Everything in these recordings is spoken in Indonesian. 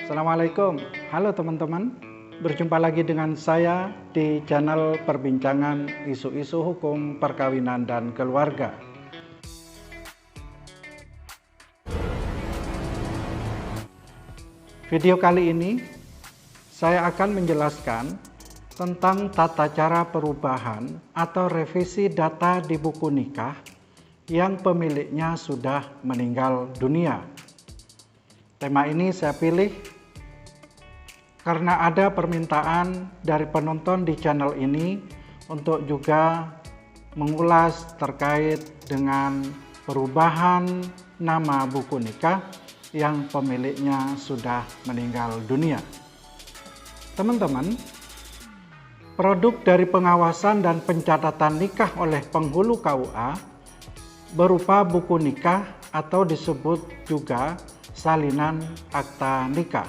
Assalamualaikum, halo teman-teman. Berjumpa lagi dengan saya di channel perbincangan isu-isu hukum perkawinan dan keluarga. Video kali ini saya akan menjelaskan tentang tata cara perubahan atau revisi data di buku nikah yang pemiliknya sudah meninggal dunia. Tema ini saya pilih karena ada permintaan dari penonton di channel ini untuk juga mengulas terkait dengan perubahan nama buku nikah yang pemiliknya sudah meninggal dunia. Teman-teman, produk dari pengawasan dan pencatatan nikah oleh penghulu KUA berupa buku nikah atau disebut juga salinan akta nikah.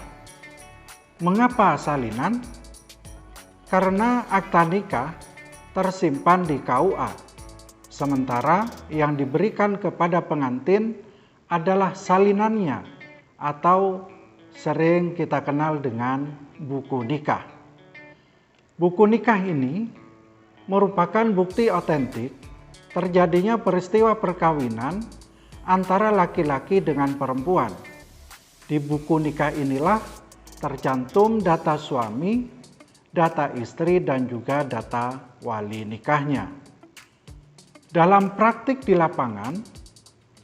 Mengapa salinan? Karena akta nikah tersimpan di KUA, sementara yang diberikan kepada pengantin adalah salinannya atau sering kita kenal dengan buku nikah. Buku nikah ini merupakan bukti otentik terjadinya peristiwa perkawinan antara laki-laki dengan perempuan. Di buku nikah inilah tercantum data suami, data istri, dan juga data wali nikahnya. Dalam praktik di lapangan,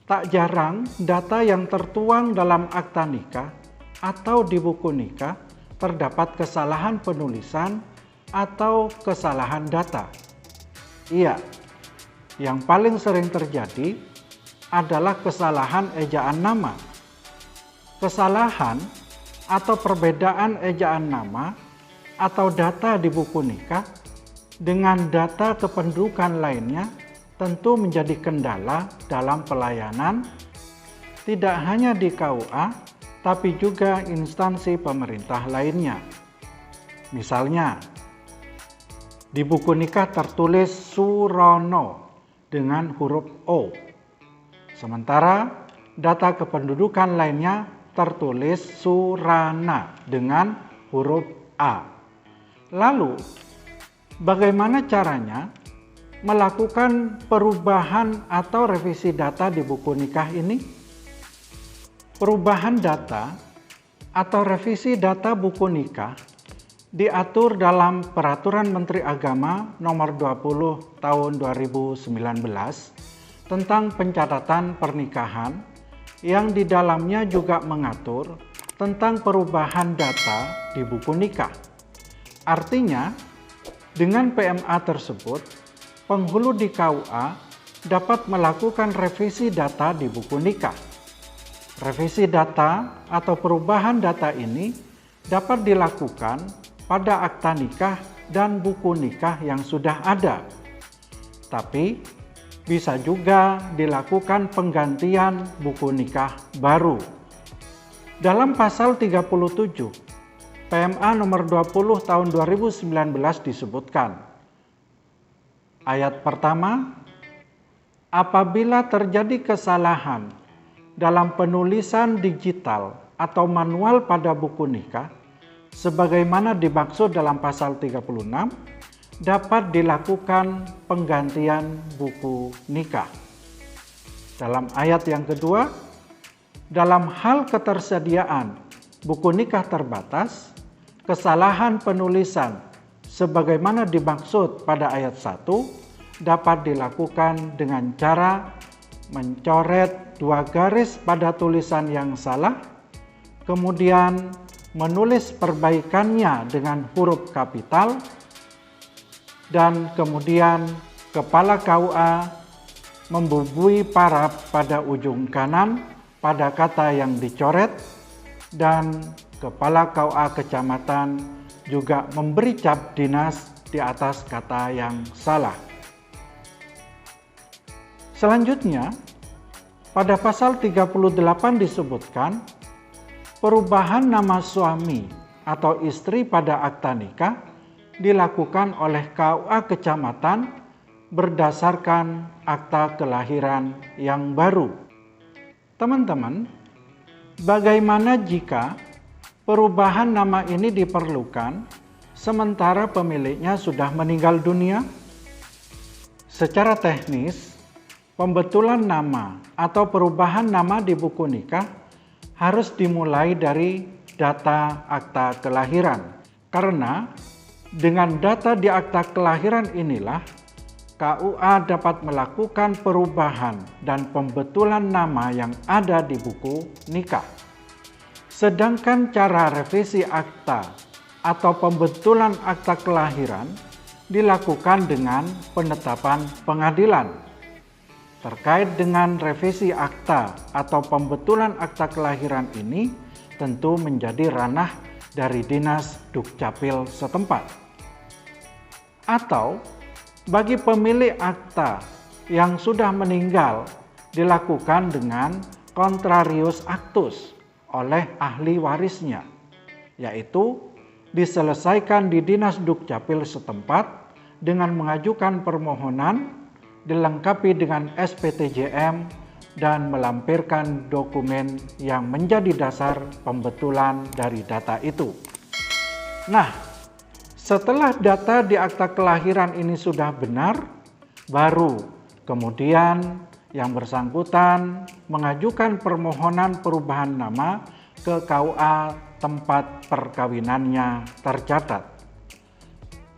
tak jarang data yang tertuang dalam akta nikah atau di buku nikah terdapat kesalahan penulisan atau kesalahan data. Iya, yang paling sering terjadi adalah kesalahan ejaan nama. Kesalahan atau perbedaan ejaan nama atau data di buku nikah dengan data kependudukan lainnya tentu menjadi kendala dalam pelayanan tidak hanya di KUA tapi juga instansi pemerintah lainnya. Misalnya, di buku nikah tertulis Surono dengan huruf O, sementara data kependudukan lainnya tertulis Surana dengan huruf A. Lalu, bagaimana caranya melakukan perubahan atau revisi data di buku nikah ini? Perubahan data atau revisi data buku nikah diatur dalam Peraturan Menteri Agama Nomor 20 Tahun 2019 tentang pencatatan pernikahan, yang di dalamnya juga mengatur tentang perubahan data di buku nikah. Artinya, dengan PMA tersebut, penghulu di KUA dapat melakukan revisi data di buku nikah. Revisi data atau perubahan data ini dapat dilakukan pada akta nikah dan buku nikah yang sudah ada. Tapi, bisa juga dilakukan penggantian buku nikah baru. Dalam pasal 37 PMA nomor 20 tahun 2019 disebutkan, ayat pertama, apabila terjadi kesalahan dalam penulisan digital atau manual pada buku nikah, sebagaimana dimaksud dalam pasal 36, dapat dilakukan penggantian buku nikah. Dalam ayat yang kedua, dalam hal ketersediaan buku nikah terbatas, kesalahan penulisan sebagaimana dimaksud pada ayat 1 dapat dilakukan dengan cara mencoret 2 garis pada tulisan yang salah, kemudian menulis perbaikannya dengan huruf kapital, dan kemudian kepala KUA membubui paraf pada ujung kanan pada kata yang dicoret, dan kepala KUA kecamatan juga memberi cap dinas di atas kata yang salah. Selanjutnya, pada pasal 38 disebutkan perubahan nama suami atau istri pada akta nikah dilakukan oleh KUA kecamatan berdasarkan akta kelahiran yang baru. Teman-teman, bagaimana jika Perubahan nama ini diperlukan sementara pemiliknya sudah meninggal dunia. Secara teknis, pembetulan nama atau perubahan nama di buku nikah harus dimulai dari data akta kelahiran. Karena dengan data di akta kelahiran inilah KUA dapat melakukan perubahan dan pembetulan nama yang ada di buku nikah. Sedangkan cara revisi akta atau pembetulan akta kelahiran dilakukan dengan penetapan pengadilan. Terkait dengan revisi akta atau pembetulan akta kelahiran ini tentu menjadi ranah dari Dinas Dukcapil setempat. Atau bagi pemilik akta yang sudah meninggal dilakukan dengan contrarius actus oleh ahli warisnya, yaitu diselesaikan di Dinas Dukcapil setempat dengan mengajukan permohonan, dilengkapi dengan SPTJM, dan melampirkan dokumen yang menjadi dasar pembetulan dari data itu. Nah, setelah data di akta kelahiran ini sudah benar, baru kemudian yang bersangkutan mengajukan permohonan perubahan nama ke KUA tempat perkawinannya tercatat.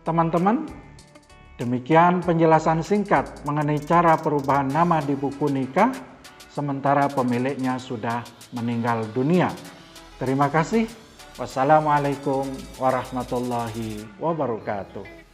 Teman-teman, demikian penjelasan singkat mengenai cara perubahan nama di buku nikah sementara pemiliknya sudah meninggal dunia. Terima kasih. Wassalamualaikum warahmatullahi wabarakatuh.